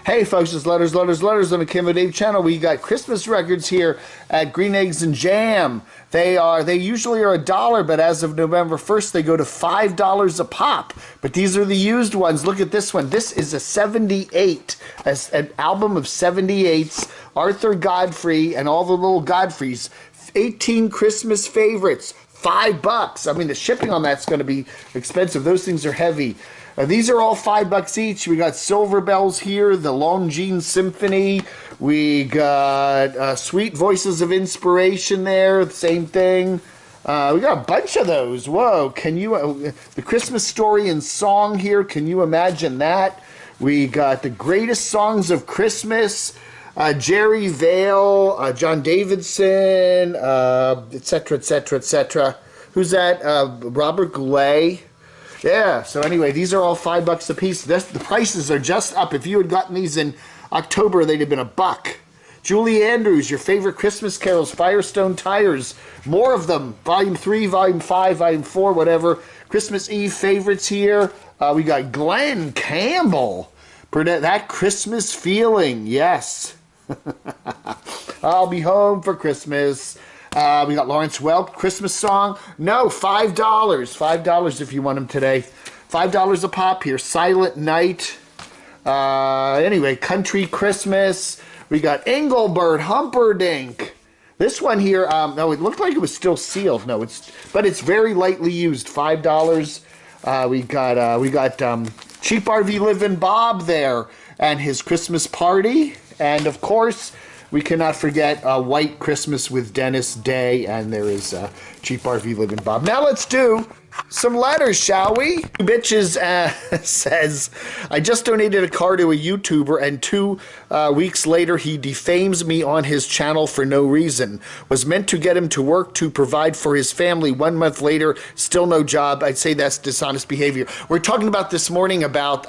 Hey folks, it's Letters on the Camo Dave channel. We got Christmas records here at Green Eggs and Jam. They usually are $1, but as of November 1st, they go to $5 a pop. But these are the used ones. Look at this one. This is a 78, an album of 78s. Arthur Godfrey and all the little Godfreys. 18 Christmas favorites. $5. I mean, the shipping on that's going to be expensive. Those things are heavy. These are all $5 each. We got Silver Bells here, the Longines Symphony. We got Sweet Voices of Inspiration there, same thing. We got a bunch of those. Whoa, can you, the Christmas Story and Song here, can you imagine that? We got the Greatest Songs of Christmas, Jerry Vale, John Davidson, etc., etc., etc. Who's that? Robert Goulet. Yeah, so anyway, these are all $5 a piece. The prices are just up. If you had gotten these in October, they'd have been $1. Julie Andrews, your favorite Christmas carols, Firestone Tires, more of them. Volume 3, Volume 5, Volume 4, whatever. Christmas Eve favorites here. We got Glenn Campbell. That Christmas feeling, yes. I'll be home for Christmas. We got Lawrence Welk, Christmas song. No, $5. $5 if you want them today. $5 a pop here. Silent Night. Anyway, Country Christmas. We got Engelbert Humperdinck. This one here, no, it looked like it was still sealed. No, but it's very lightly used. $5. We got Cheap RV Livin' Bob there and his Christmas party. And of course, we cannot forget White Christmas with Dennis Day, and there is Cheap RV Livin' Bob. Now let's do some letters, shall we? Bitches says, I just donated a car to a YouTuber, and 2 weeks later he defames me on his channel for no reason. Was meant to get him to work to provide for his family. 1 month later, still no job. I'd say that's dishonest behavior. We're talking about this morning about...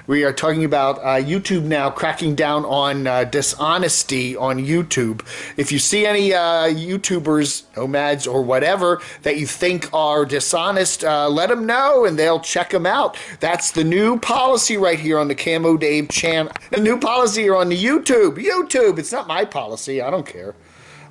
we are talking about YouTube now cracking down on dishonesty on YouTube. If you see any YouTubers, nomads, or whatever that you think are dishonest, let them know and they'll check them out. That's the new policy right here on the Camo Dave channel. The new policy here on the YouTube. It's not my policy. I don't care.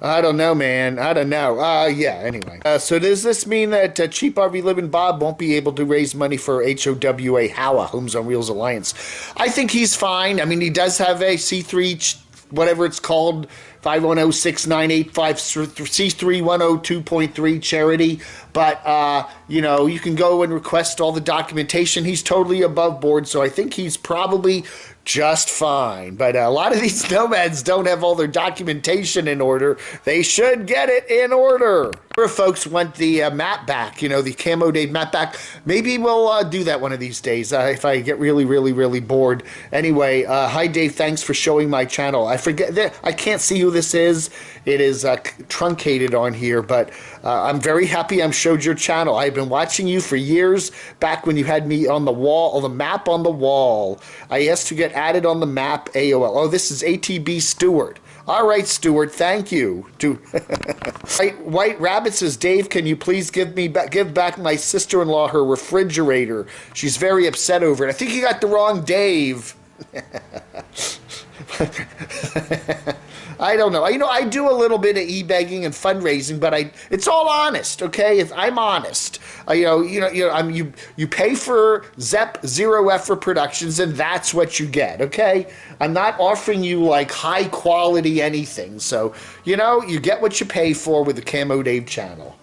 I don't know, man. I don't know. Yeah, anyway. So does this mean that Cheap RV Livin' Bob won't be able to raise money for HOWA, Homes on Wheels Alliance? I think he's fine. I mean, he does have a C3, whatever it's called, 510-6985 C3 102.3 charity. But, you know, you can go and request all the documentation. He's totally above board, so I think he's probably just fine. But a lot of these nomads don't have all their documentation in order. They should get it in order. If folks want the map back, you know, the Camo Dave map back, maybe we'll do that one of these days if I get really bored. Anyway, hi Dave, thanks for showing my channel. I forget that I can't see who this is. It is truncated on here, but I'm very happy I showed your channel. I've been watching you for years, back when you had me on the wall, on the map on the wall. I asked to get added on the map, AOL. Oh, this is ATB Stewart. All right, Stewart, thank you. White Rabbit says, Dave, can you please give back my sister-in-law her refrigerator? She's very upset over it. I think you got the wrong Dave. I don't know. You know, I do a little bit of e-begging and fundraising, but it's all honest, okay? I'm honest. You pay for ZEP Zero Effort Productions, and that's what you get, okay? I'm not offering you like high quality anything. So, you know, you get what you pay for with the Camo Dave channel.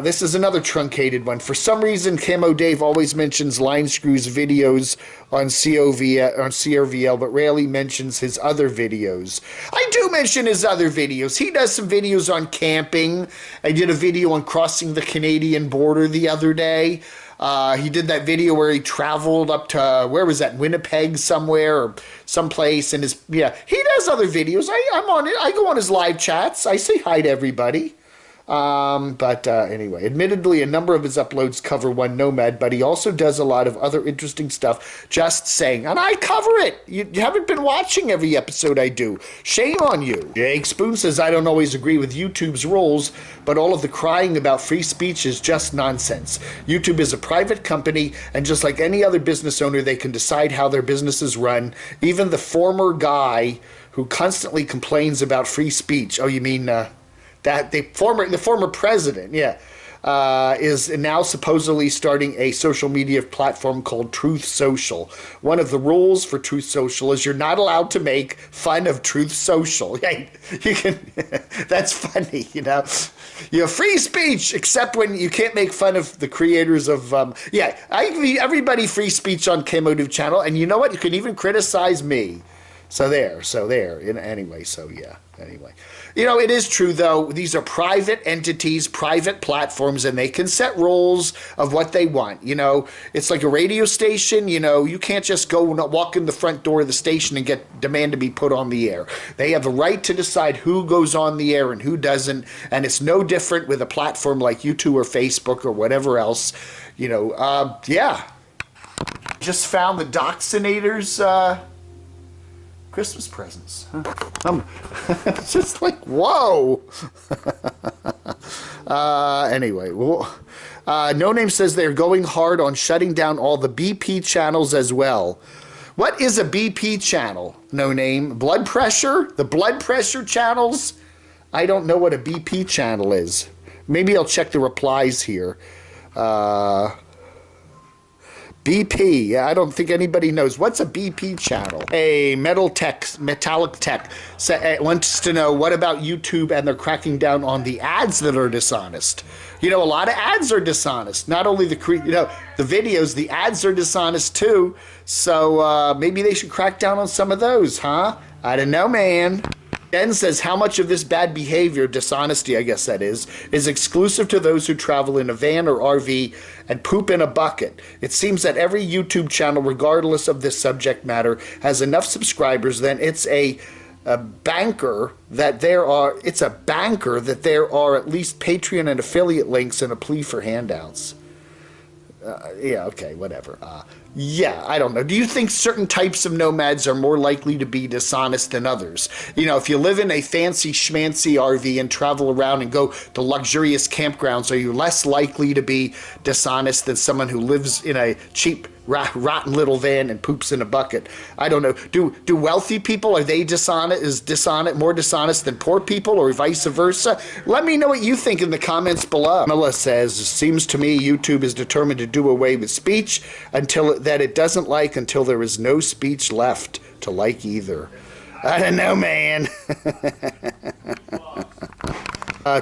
This is another truncated one. For some reason, Camo Dave always mentions Line Screw's videos on CRVL, but rarely mentions his other videos. I do mention his other videos. He does some videos on camping. I did a video on crossing the Canadian border the other day. He did that video where he traveled up to, where was that, Winnipeg somewhere or someplace, and he does other videos. I'm on it. I go on his live chats. I say hi to everybody. Anyway, admittedly, a number of his uploads cover one nomad, but he also does a lot of other interesting stuff. Just saying. And I cover it. You haven't been watching every episode I do. Shame on you. Jake Spoon says, I don't always agree with YouTube's rules, but all of the crying about free speech is just nonsense. YouTube is a private company, and just like any other business owner, they can decide how their business is run. Even the former guy who constantly complains about free speech. Oh, you mean... that the former president, is now supposedly starting a social media platform called Truth Social. One of the rules for Truth Social is you're not allowed to make fun of Truth Social. You can. That's funny, you know. You have free speech, except when you can't make fun of the creators of. I give everybody free speech on Camo channel, and you know what? You can even criticize me. So there. Anyway. You know, it is true, though. These are private entities, private platforms, and they can set rules of what they want. You know, it's like a radio station. You know, you can't just go walk in the front door of the station and demand to be put on the air. They have the right to decide who goes on the air and who doesn't, and it's no different with a platform like YouTube or Facebook or whatever else. You know, Just found the Doxinator's Christmas presents. It's just like, whoa. Anyway, No Name says they're going hard on shutting down all the BP channels as well. What is a BP channel? No Name. Blood pressure? The blood pressure channels? I don't know what a BP channel is. Maybe I'll check the replies here. BP, I don't think anybody knows. What's a BP channel? A Metallic Tech wants to know, what about YouTube and they're cracking down on the ads that are dishonest? You know, a lot of ads are dishonest. Not only the videos, the ads are dishonest too. So maybe they should crack down on some of those, huh? I don't know, man. Ben says, how much of this bad behavior, dishonesty I guess that is exclusive to those who travel in a van or RV and poop in a bucket? It seems that every YouTube channel, regardless of this subject matter, has enough subscribers, then it's a banker that there are at least Patreon and affiliate links and a plea for handouts. Okay, whatever. I don't know. Do you think certain types of nomads are more likely to be dishonest than others? You know, if you live in a fancy schmancy RV and travel around and go to luxurious campgrounds, are you less likely to be dishonest than someone who lives in a cheap, rotten little van and poops in a bucket? I don't know. Do wealthy people, are they more dishonest than poor people, or vice versa? Let me know what you think in the comments below. Mila says, seems to me YouTube is determined to do away with speech until there is no speech left to like either. I don't know, man.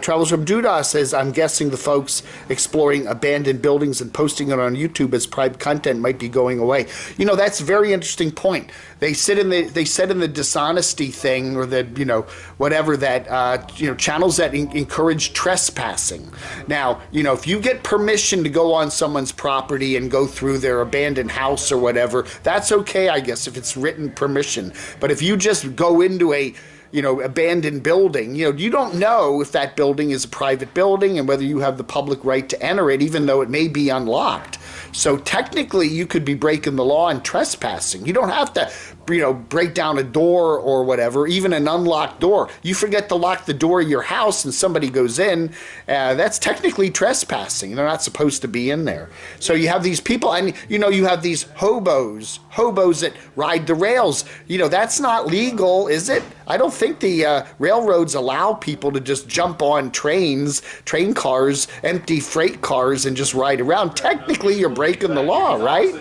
Travels from Judah says, I'm guessing the folks exploring abandoned buildings and posting it on YouTube as private content might be going away. You know, that's a very interesting point. They said in the dishonesty thing, or the, whatever, that, channels that encourage trespassing. Now, if you get permission to go on someone's property and go through their abandoned house or whatever, that's okay, I guess, if it's written permission. But if you just go into a abandoned building, you don't know if that building is a private building and whether you have the public right to enter it, even though it may be unlocked. So technically you could be breaking the law and trespassing. You don't have to, break down a door or whatever, even an unlocked door. You forget to lock the door of your house and somebody goes in, that's technically trespassing. They're not supposed to be in there. So you have these people, and you have these hobos that ride the rails. That's not legal, is it? I don't think the railroads allow people to just jump on train cars, empty freight cars, and just ride around. Technically, you're breaking the law, right?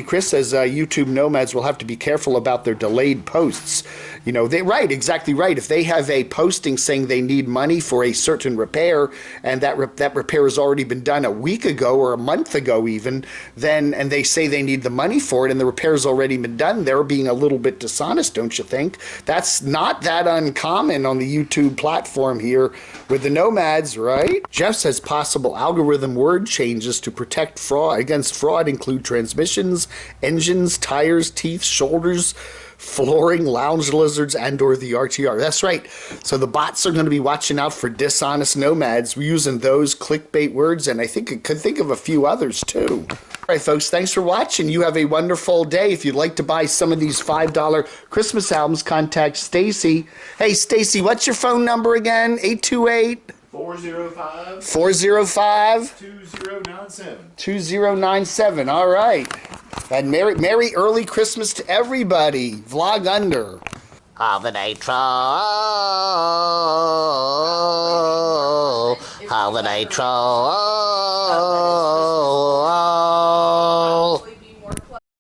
Chris says YouTube nomads will have to be careful about their delayed posts. Exactly right. If they have a posting saying they need money for a certain repair, and that repair has already been done a week ago or a month ago even, and they say they need the money for it and the repair's already been done, they're being a little bit dishonest, don't you think? That's not that uncommon on the YouTube platform here with the nomads, right? Jeff says possible algorithm word changes to protect against fraud include transmissions, engines, tires, teeth, shoulders, flooring, lounge lizards, and or the RTR. That's right. So the bots are going to be watching out for dishonest nomads. We're using those clickbait words, and I think it could think of a few others too. All right, folks, thanks for watching. You have a wonderful day. If you'd like to buy some of these $5 Christmas albums, contact Stacy. Hey, Stacy, what's your phone number again? 828 405 405 2097. 2097. All right. And Merry early Christmas to everybody. Vlog under. Holiday troll. Holiday troll.